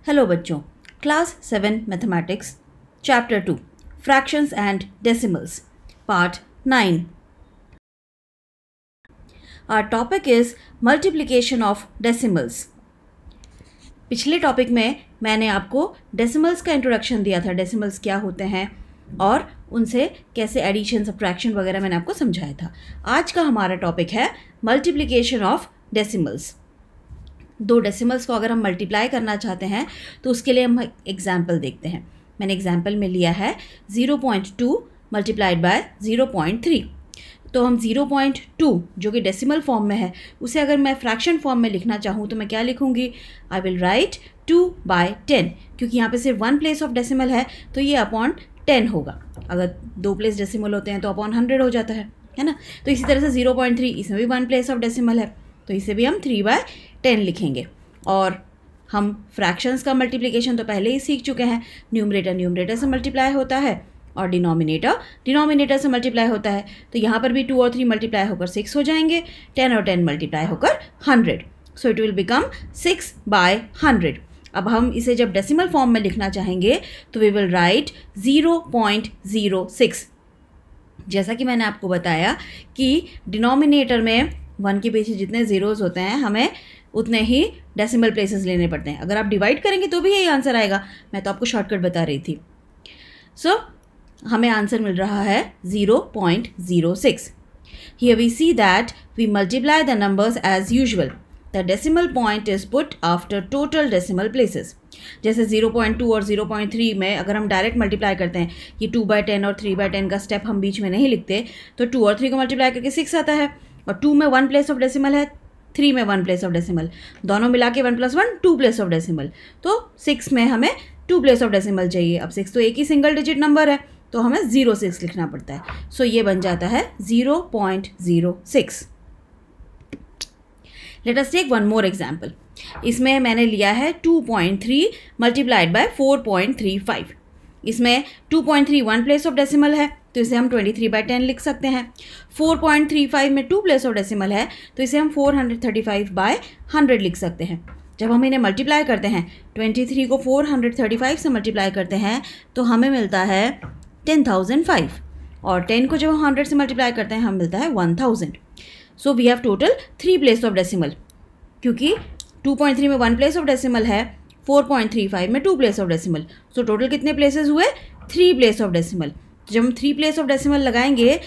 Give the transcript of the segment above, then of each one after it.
Hello बच्चों, class 7 mathematics chapter 2 fractions and decimals part 9. Our topic is multiplication of decimals. पिछले topic में मैंने आपको डेसिमल्स का इंट्रोडक्शन दिया था. डेसिमल्स क्या होते हैं और उनसे कैसे एडिशन सब्ट्रैक्शन वगैरह मैंने आपको समझाया था. आज का हमारा टॉपिक है मल्टीप्लिकेशन ऑफ डेसिमल्स. दो डेसिमल्स को अगर हम मल्टीप्लाई करना चाहते हैं तो उसके लिए हम एग्जाम्पल देखते हैं. मैंने एग्जाम्पल में लिया है 0.2 मल्टीप्लाइड बाय 0.3. तो हम 0.2 जो कि डेसिमल फॉर्म में है उसे अगर मैं फ्रैक्शन फॉर्म में लिखना चाहूँ तो मैं क्या लिखूँगी? आई विल राइट 2/10, क्योंकि यहाँ पे सिर्फ 1 प्लेस ऑफ डेसिमल है तो ये अपॉन 10 होगा. अगर 2 प्लेस डेसिमल होते हैं तो अपॉन 100 हो जाता है ना. तो इसी तरह से 0.3 इसमें भी 1 प्लेस ऑफ डेसिमल है तो इसे भी हम 3/10 लिखेंगे. और हम फ्रैक्शंस का मल्टीप्लिकेशन तो पहले ही सीख चुके हैं. न्यूमरेटर से मल्टीप्लाई होता है और डिनोमिनेटर से मल्टीप्लाई होता है. तो यहाँ पर भी 2 और 3 मल्टीप्लाई होकर 6 हो जाएंगे. 10 और 10 मल्टीप्लाई होकर 100. So it will become 6/100. अब हम इसे जब डेसिमल फॉर्म में लिखना चाहेंगे तो वी विल राइट 0.06. जैसा कि मैंने आपको बताया कि डिनोमिनेटर में 1 के पीछे जितने ज़ीरोज़ होते हैं हमें उतने ही डेसिमल प्लेसेस लेने पड़ते हैं. अगर आप डिवाइड करेंगे तो भी यही आंसर आएगा. मैं तो आपको शॉर्टकट बता रही थी. सो हमें आंसर मिल रहा है 0.06. Here we see that we multiply the numbers as usual. The decimal point is put after total decimal places. जैसे 0.2 और 0.3 में अगर हम डायरेक्ट मल्टीप्लाई करते हैं, ये 2/10 और 3/10 का स्टेप हम बीच में नहीं लिखते, तो 2 और 3 को मल्टीप्लाई करके 6 आता है. और 2 में 1 प्लेस ऑफ डेसिमल है, 3 में 1 प्लेस ऑफ डेसिमल, दोनों मिला के 1 + 1 2 प्लेस ऑफ डेसिमल. तो 6 में हमें 2 प्लेस ऑफ डेसिमल चाहिए. अब 6 तो एक ही सिंगल डिजिट नंबर है तो हमें 06 लिखना पड़ता है. सो ये बन जाता है 0.06. Let us take one more example. इसमें मैंने लिया है 2.3 मल्टीप्लाइड बाय 4.35. इसमें 2.3 1 प्लेस ऑफ डेसिमल है तो इसे हम 23/10 लिख सकते हैं. 4.35 में 2 प्लेस ऑफ डेसिमल है तो इसे हम 435/100 लिख सकते हैं. जब हम इन्हें मल्टीप्लाई करते हैं, 23 को 435 से मल्टीप्लाई करते हैं तो हमें मिलता है 10,005. और 10 को जब हम 100 से मल्टीप्लाई करते हैं हमें मिलता है 1000. So we have total 3 place of decimal. क्योंकि 2.3 में 1 प्लेस ऑफ डेसिमल है, 4.35 में 2 place of decimal. So total कितने प्लेसेस हुए? 3 प्लेस ऑफ डेसिमल. जब हम 3 प्लेस ऑफ डेसिमल लगाएंगे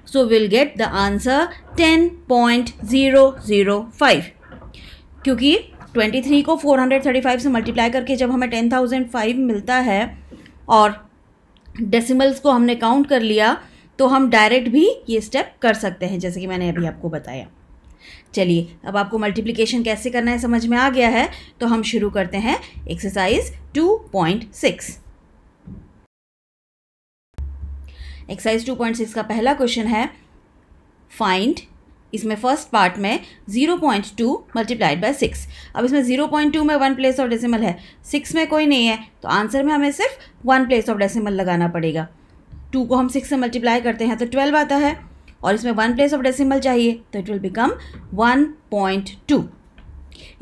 so will get the answer 10.005. क्योंकि 23 को 435 से मल्टीप्लाई करके जब हमें 10,005 मिलता है और डेसिमल्स को हमने काउंट कर लिया तो हम डायरेक्ट भी ये स्टेप कर सकते हैं जैसे कि मैंने अभी आपको बताया. चलिए, अब आपको मल्टीप्लिकेशन कैसे करना है समझ में आ गया है तो हम शुरू करते हैं एक्सरसाइज 2.6. एक्सरसाइज 2.6 का पहला क्वेश्चन है फाइंड. इसमें फर्स्ट पार्ट में 0.2 मल्टीप्लाइड बाय 6. अब इसमें 0.2 में 1 प्लेस ऑफ डेसिमल है, 6 में कोई नहीं है तो आंसर में हमें सिर्फ 1 प्लेस ऑफ डेसिमल लगाना पड़ेगा. 2 को हम 6 से मल्टीप्लाई करते हैं तो 12 आता है और इसमें 1 प्लेस ऑफ डेसिमल चाहिए तो इट विल बिकम 1.2.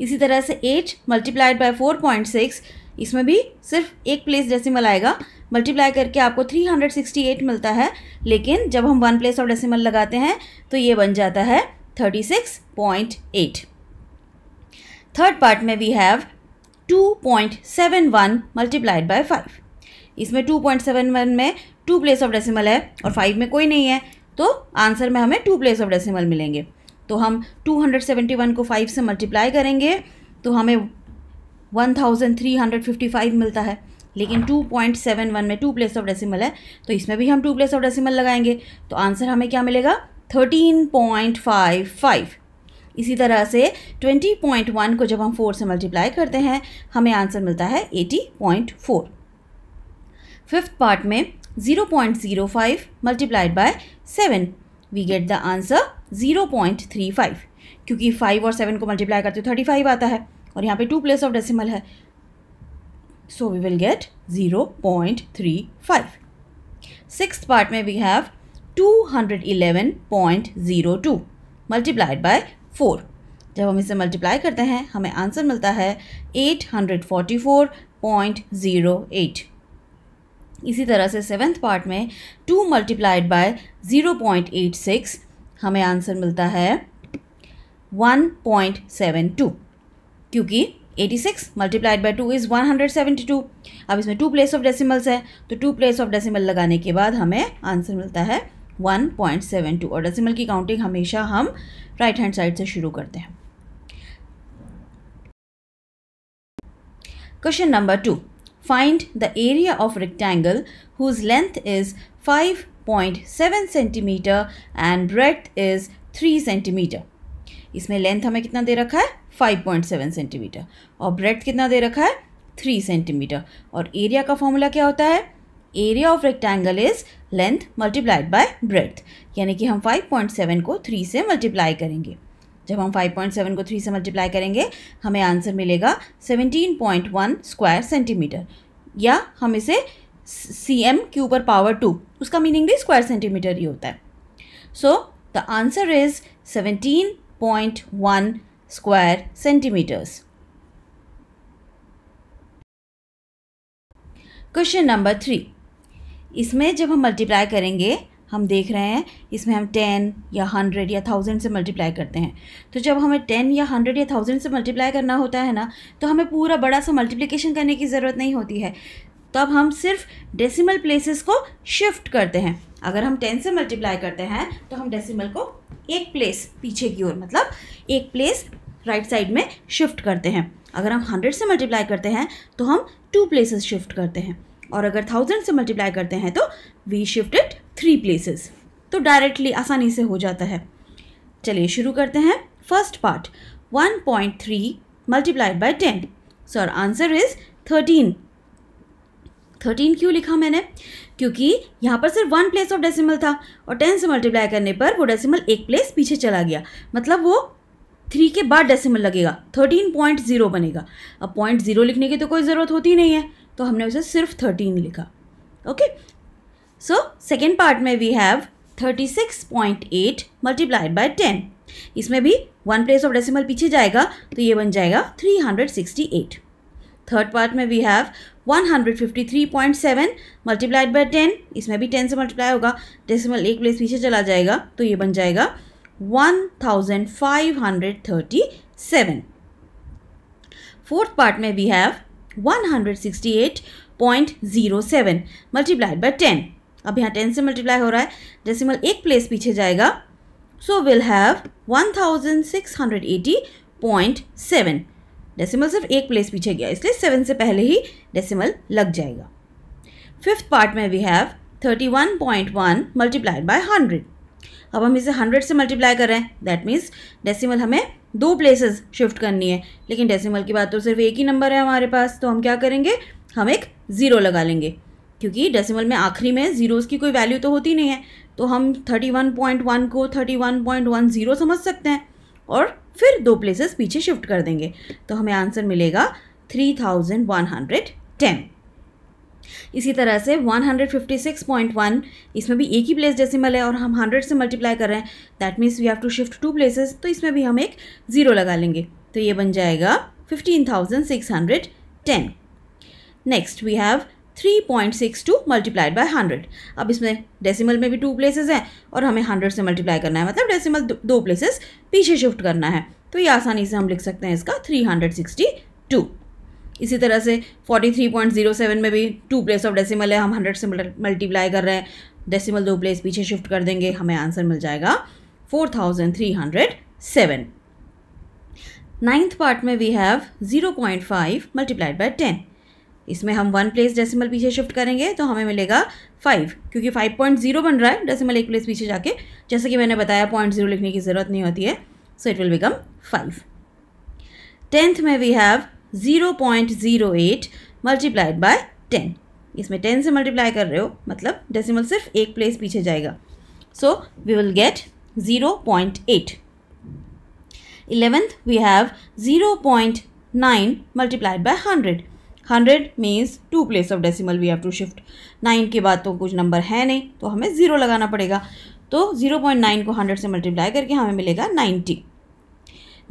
इसी तरह से 8 मल्टीप्लाइड बाय 4.6, इसमें भी सिर्फ एक प्लेस डेसिमल आएगा. मल्टीप्लाई करके आपको 368 मिलता है, लेकिन जब हम 1 प्लेस ऑफ डेसिमल लगाते हैं तो ये बन जाता है 36.8. थर्ड पार्ट में वी हैव 2.71 मल्टीप्लाइड बाय 5. इसमें 2.71 में 2 प्लेस ऑफ डेसिमल है और 5 में कोई नहीं है तो आंसर में हमें 2 प्लेस ऑफ डेसिमल मिलेंगे. तो हम 271 को 5 से मल्टीप्लाई करेंगे तो हमें 1355 मिलता है. लेकिन 2.71 में 2 प्लेस ऑफ डेसिमल है तो इसमें भी हम 2 प्लेस ऑफ डेसिमल लगाएंगे तो आंसर हमें क्या मिलेगा? 13.55. इसी तरह से 20.1 को जब हम 4 से मल्टीप्लाई करते हैं हमें आंसर मिलता है 80.4. फिफ्थ पार्ट में 0.05 multiplied by 7 we get the answer 0.35. क्योंकि 5 और 7 को मल्टीप्लाई करते 35 आता है और यहाँ पे 2 प्लेस ऑफ डेसिमल है so we will get 0.35. Sixth part में we have 211.02 multiplied by 4. जब हम इसे मल्टीप्लाई करते हैं हमें आंसर मिलता है 844.08। इसी तरह से 7th पार्ट में 2 मल्टीप्लाइड बाय 0.86 हमें आंसर मिलता है 1.72, क्योंकि 86 मल्टीप्लाइड बाय 2 इज़ 172। अब इसमें 2 प्लेस ऑफ डेसिमल्स है, तो 2 प्लेस ऑफ डेसिमल लगाने के बाद हमें आंसर मिलता है 1.72। और डेसिमल की काउंटिंग हमेशा हम राइट हैंड साइड से शुरू करते हैं। Question number 2, find the area of rectangle whose length is 5.7 centimetre and breadth is 3 centimetre. इसमें लेंथ हमें कितना दे रखा है 5.7 सेंटीमीटर और ब्रेड्थ कितना दे रखा है 3 सेंटीमीटर। और एरिया का फॉर्मूला क्या होता है, area of rectangle is length multiplied by breadth, यानी कि हम 5.7 को 3 से मल्टीप्लाई करेंगे। जब हम 5.7 को 3 से मल्टीप्लाई करेंगे हमें आंसर मिलेगा 17.1 स्क्वायर सेंटीमीटर, या हम इसे cm के ऊपर पावर 2, उसका मीनिंग भी स्क्वायर सेंटीमीटर ही होता है। So the answer is 17.1 square centimetres. Question number 3, इसमें जब हम मल्टीप्लाई करेंगे हम देख रहे हैं इसमें हम 10 या 100 या 1000 से मल्टीप्लाई करते हैं। तो जब हमें 10 या 100 या 1000 से मल्टीप्लाई करना होता है ना, तो हमें पूरा बड़ा सा मल्टीप्लिकेशन करने की ज़रूरत नहीं होती है। तब हम सिर्फ डेसिमल प्लेसेस को शिफ्ट करते हैं। अगर हम 10 से मल्टीप्लाई करते हैं तो हम डेसिमल को एक प्लेस पीछे की ओर, मतलब एक प्लेस राइट साइड में शिफ्ट करते हैं। अगर हम 100 से मल्टीप्लाई करते हैं तो हम 2 प्लेसेस शिफ्ट करते हैं, और अगर 1000 से मल्टीप्लाई करते हैं तो वी शिफ्टेड 3 प्लेसेस। तो डायरेक्टली आसानी से हो जाता है। चलिए शुरू करते हैं। First part 1.3 multiplied by 10, so our answer is 13। 13 क्यों लिखा मैंने, क्योंकि यहाँ पर सिर्फ 1 प्लेस ऑफ डेसिमल था और 10 से मल्टीप्लाई करने पर वो डेसिमल एक प्लेस पीछे चला गया, मतलब वो 3 के बाद डेसिमल लगेगा, 13.0 बनेगा। अब 0.0 लिखने की तो कोई ज़रूरत होती नहीं है, तो हमने उसे सिर्फ 13 लिखा। ओके, सो सेकेंड पार्ट में वी हैव 36.8 मल्टीप्लाइड बाय 10। इसमें भी 1 प्लेस ऑफ डेसिमल पीछे जाएगा तो ये बन जाएगा 368। थर्ड पार्ट में वी हैव 153.7 मल्टीप्लाइड बाय 10। इसमें भी 10 से मल्टीप्लाई होगा, डेसिमल एक प्लेस पीछे चला जाएगा तो ये बन जाएगा 1537। फोर्थ पार्ट में वी हैव 168.07 मल्टीप्लाइड बाय 10। अब यहाँ 10 से मल्टीप्लाई हो रहा है, डेसिमल एक प्लेस पीछे जाएगा, सो विल हैव 1680.7। डेसिमल सिर्फ एक प्लेस पीछे गया, इसलिए 7 से पहले ही डेसिमल लग जाएगा। फिफ्थ पार्ट में वी हैव 31.1 मल्टीप्लाइड बाय 100। अब हम इसे 100 से मल्टीप्लाई कर रहे हैं, दैट मीन्स डेसिमल हमें 2 प्लेसेस शिफ्ट करनी है, लेकिन डेसिमल की बात तो सिर्फ एक ही नंबर है हमारे पास, तो हम क्या करेंगे, हम एक 0 लगा लेंगे, क्योंकि डेसिमल में आखिरी में ज़ीरोज़ की कोई वैल्यू तो होती नहीं है। तो हम 31.1 को 31.10 समझ सकते हैं और फिर 2 प्लेसेस पीछे शिफ्ट कर देंगे, तो हमें आंसर मिलेगा 3110। इसी तरह से 156.1, इसमें भी एक ही प्लेस डेसिमल है और हम 100 से मल्टीप्लाई कर रहे हैं, that means we have to shift 2 places, तो इसमें भी हम एक 0 लगा लेंगे, तो ये बन जाएगा 15,610। Next we have 3.62 multiplied by 100। अब इसमें डेसिमल में भी 2 प्लेसेस हैं और हमें 100 से मल्टीप्लाई करना है, मतलब डेसिमल 2 प्लेसेस पीछे शिफ्ट करना है, तो ये आसानी से हम लिख सकते हैं इसका 362। इसी तरह से 43.07 में भी 2 प्लेस ऑफ डेसिमल है, हम 100 से मल्टीप्लाई कर रहे हैं, डेसिमल 2 प्लेस पीछे शिफ्ट कर देंगे, हमें आंसर मिल जाएगा 4307। नाइन्थ पार्ट में वी हैव 0.5 मल्टीप्लाइड बाय 10। इसमें हम 1 प्लेस डेसिमल पीछे शिफ्ट करेंगे तो हमें मिलेगा 5, क्योंकि 5.0 बन रहा है, डेसिमल एक प्लेस पीछे जाके, जैसे कि मैंने बताया 0.0 लिखने की ज़रूरत नहीं होती है, so it will become 5। 10th में वी हैव 0.08 मल्टीप्लाइड बाय 10। इसमें 10 से मल्टीप्लाई कर रहे हो, मतलब डेसिमल सिर्फ एक प्लेस पीछे जाएगा, so we will get 0.8। 11th we have 0.9 multiplied by 100. 100 means 2 place of decimal we have to shift. 9 के बाद तो कुछ नंबर है नहीं, तो हमें 0 लगाना पड़ेगा, तो 0.9 को 100 से मल्टीप्लाई करके हमें मिलेगा 90।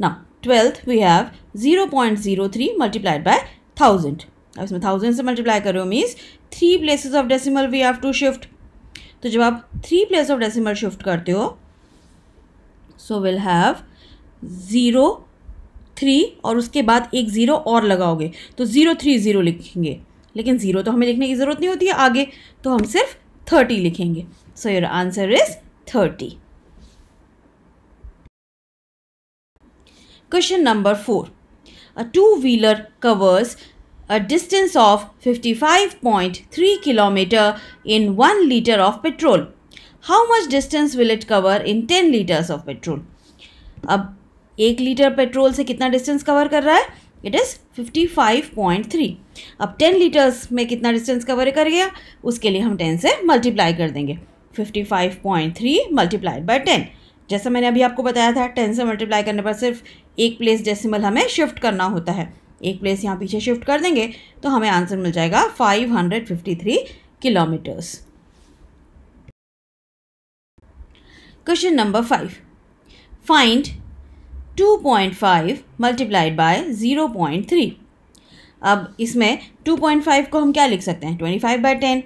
ना 12th we have 0.03 multiplied by 1000. अब इसमें 1000 से मल्टीप्लाई कर रहे हो means 3 places of decimal we have to shift. तो जब आप 3 प्लेस ऑफ डेसिमल शिफ्ट करते हो सो विल हैव 0 3 और उसके बाद एक 0 और लगाओगे तो 030 लिखेंगे. लेकिन 0 तो हमें लिखने की ज़रूरत नहीं होती है आगे, तो हम सिर्फ 30 लिखेंगे. So your answer is 30. Question number 4. A two-wheeler covers a distance of 55.3 km in 1 liter of petrol. How much distance will it cover in 10 liters of petrol? अब 1 लीटर पेट्रोल से कितना डिस्टेंस कवर कर रहा है? It is 55.3. अब 10 litres में कितना distance cover कर गया? उसके लिए हम 10 से मल्टीप्लाई कर देंगे. 55.3 मल्टीप्लाइड बाय 10. जैसा मैंने अभी आपको बताया था 10 से मल्टीप्लाई करने पर सिर्फ एक प्लेस डेसिमल हमें शिफ्ट करना होता है. एक प्लेस यहाँ पीछे शिफ्ट कर देंगे तो हमें आंसर मिल जाएगा 553 kilometres. Question number 5. Find 2.5 multiplied by 0.3. अब इसमें 2.5 को हम क्या लिख सकते हैं? 25/10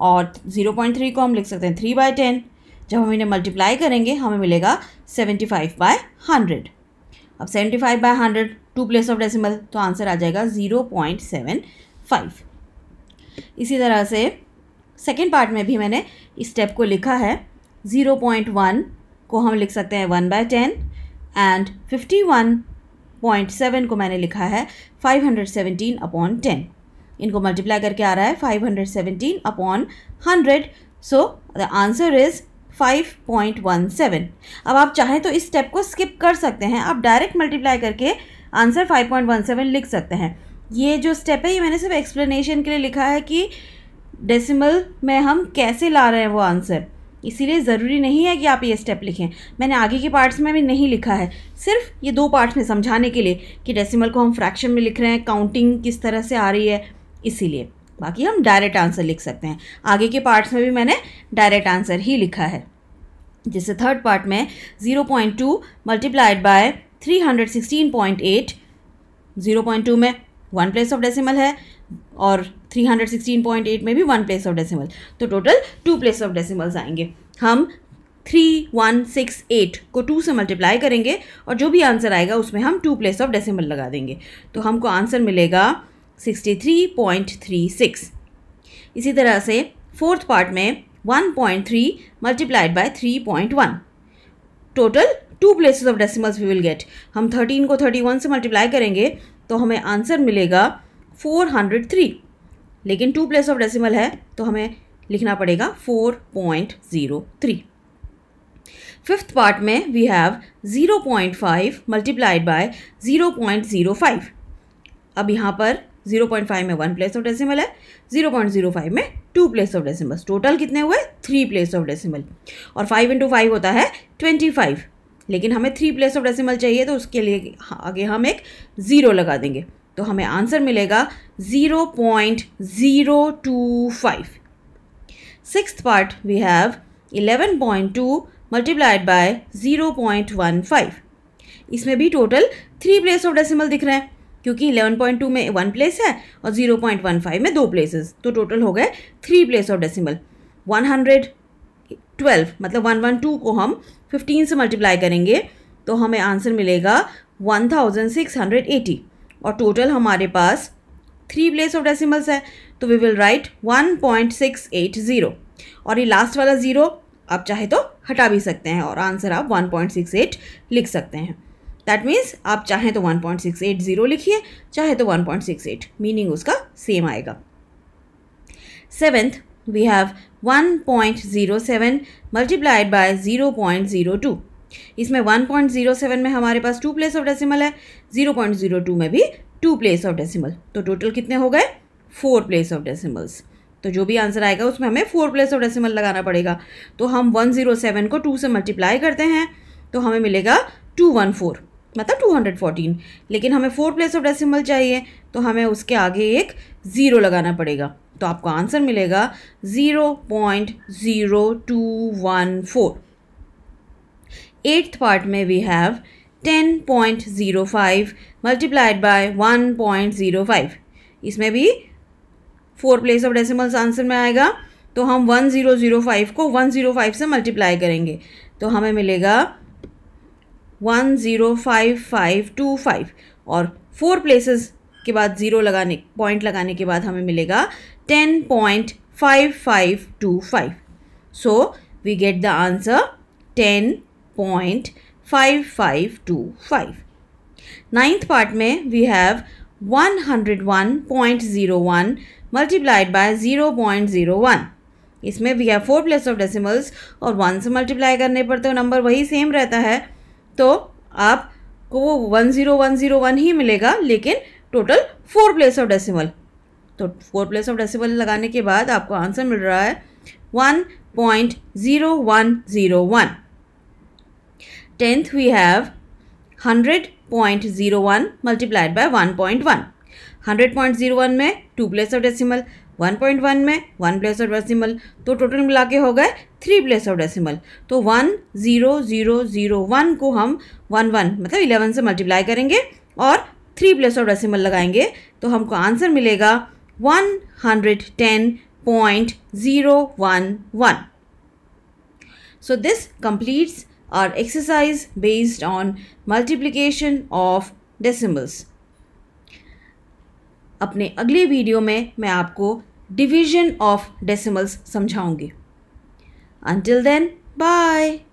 और 0.3 को हम लिख सकते हैं 3/10. जब हम इन्हें मल्टीप्लाई करेंगे हमें मिलेगा 75/100. अब 75/100 2 प्लेस ऑफ डेसिमल तो आंसर आ जाएगा 0.75. इसी तरह से सेकेंड पार्ट में भी मैंने इस स्टेप को लिखा है. 0.1 को हम लिख सकते हैं 1/10 एंड 51.7 को मैंने लिखा है 517/10. इनको मल्टीप्लाई करके आ रहा है 517/100. सो द आंसर इज़ 5.17. अब आप चाहें तो इस स्टेप को स्किप कर सकते हैं. आप डायरेक्ट मल्टीप्लाई करके आंसर 5.17 लिख सकते हैं. ये जो स्टेप है ये मैंने सिर्फ एक्सप्लेनेशन के लिए लिखा है कि डेसिमल में हम कैसे ला रहे हैं वो आंसर. इसीलिए ज़रूरी नहीं है कि आप ये स्टेप लिखें. मैंने आगे के पार्ट्स में भी नहीं लिखा है, सिर्फ ये 2 पार्ट्स में समझाने के लिए कि डेसिमल को हम फ्रैक्शन में लिख रहे हैं, काउंटिंग किस तरह से आ रही है, इसीलिए. बाकी हम डायरेक्ट आंसर लिख सकते हैं. आगे के पार्ट्स में भी मैंने डायरेक्ट आंसर ही लिखा है. जैसे थर्ड पार्ट में 0.2 मल्टीप्लाइड बाय 316.8. 0.2 में 1 प्लेस ऑफ डेसिमल है और 316.8 में भी 1 प्लेस ऑफ डेसिमल, तो टोटल 2 प्लेस ऑफ डेसिमल्स आएंगे. हम 3168 को 2 से मल्टीप्लाई करेंगे और जो भी आंसर आएगा उसमें हम 2 प्लेस ऑफ डेसिमल लगा देंगे तो हमको आंसर मिलेगा 63.36. इसी तरह से फोर्थ पार्ट में 1.3 multiplied by 3.1. Total 2 places of decimals we will get. हम 13 को 31 से मल्टीप्लाई करेंगे तो हमें आंसर मिलेगा 403. लेकिन 2 प्लेस ऑफ डेसिमल है तो हमें लिखना पड़ेगा 4.03. फिफ्थ पार्ट में वी हैव 0.5 मल्टीप्लाइड बाय 0.05. अब यहाँ पर 0.5 में 1 प्लेस ऑफ डेसिमल है, 0.05 में 2 प्लेस ऑफ डेसिमल्स. टोटल कितने हुए? 3 प्लेस ऑफ डेसिमल. और 5 × 5 होता है 25. लेकिन हमें 3 प्लेस ऑफ डेसिमल चाहिए तो उसके लिए आगे हम एक 0 लगा देंगे तो हमें आंसर मिलेगा 0.025. Sixth part we have 11.2 multiplied by 0.15. इसमें भी टोटल 3 प्लेस ऑफ डेसिमल दिख रहे हैं क्योंकि 11.2 में 1 प्लेस है और 0.15 में 2 प्लेसेस, तो टोटल हो गए 3 प्लेस ऑफ डेसिमल. 112 मतलब 112 को हम 15 से मल्टीप्लाई करेंगे तो हमें आंसर मिलेगा 1680. और टोटल हमारे पास 3 प्लेस ऑफ डेसिमल्स है तो वी विल राइट 1.680. और ये लास्ट वाला 0 आप चाहे तो हटा भी सकते हैं और आंसर आप 1.68 लिख सकते हैं. दैट मीन्स आप चाहें तो 1.680 लिखिए, चाहे तो 1.68, मीनिंग उसका सेम आएगा. Seventh we have 1.07 multiplied by 0.02. इसमें 1.07 में हमारे पास 2 प्लेस ऑफ डेसिमल है, 0.02 में भी 2 प्लेस ऑफ डेसिमल, तो टोटल कितने हो गए? 4 प्लेस ऑफ डेसिमल्स. तो जो भी आंसर आएगा उसमें हमें 4 प्लेस ऑफ डेसिमल लगाना पड़ेगा. तो हम 107 को 2 से मल्टीप्लाई करते हैं तो हमें मिलेगा 214 मतलब 214. लेकिन हमें 4 प्लेस ऑफ डेसिमल चाहिए तो हमें उसके आगे एक 0 लगाना पड़ेगा तो आपको आंसर मिलेगा 0.0214. एट्थ पार्ट में वी हैव 10.05 मल्टीप्लाइड बाय 1.05। इसमें भी 4 प्लेस ऑफ डेसिमल्स आंसर में आएगा, तो हम 1005 को 105 से मल्टीप्लाई करेंगे तो हमें मिलेगा 105525 और 4 प्लेसेस के बाद पॉइंट लगाने के बाद हमें मिलेगा 10.5525। So we get the answer 10.5525। Ninth part में वी हैव 101.01 मल्टीप्लाइड बाय 0.01। इसमें we have 4 place of decimals और 1 से मल्टीप्लाई करने पर तो नंबर वही सेम रहता है, तो आपको वो 10101 ही मिलेगा, लेकिन टोटल 4 प्लेस ऑफ डेसिमल। तो 4 प्लेस ऑफ डेसिमल लगाने के बाद आपको आंसर मिल रहा है 1.0101। 10th we have 100.01 multiplied by 1.1। 100.01 में 2 प्लेस ऑफ डेसिमल, 1.1 में 1 प्लेस ऑफ डेसिमल, तो टोटल मिला के हो गए 3 प्लेस ऑफ डेसिमल। तो 10001 को हम 11 मतलब 11 से मल्टीप्लाई करेंगे और 3 प्लेस ऑफ डेसिमल लगाएंगे तो हमको आंसर मिलेगा 110.011। So this completes our exercise based on multiplication of decimals. अपने अगले वीडियो में मैं आपको डिवीजन ऑफ डेसिमल्स समझाऊंगी। Until then, bye.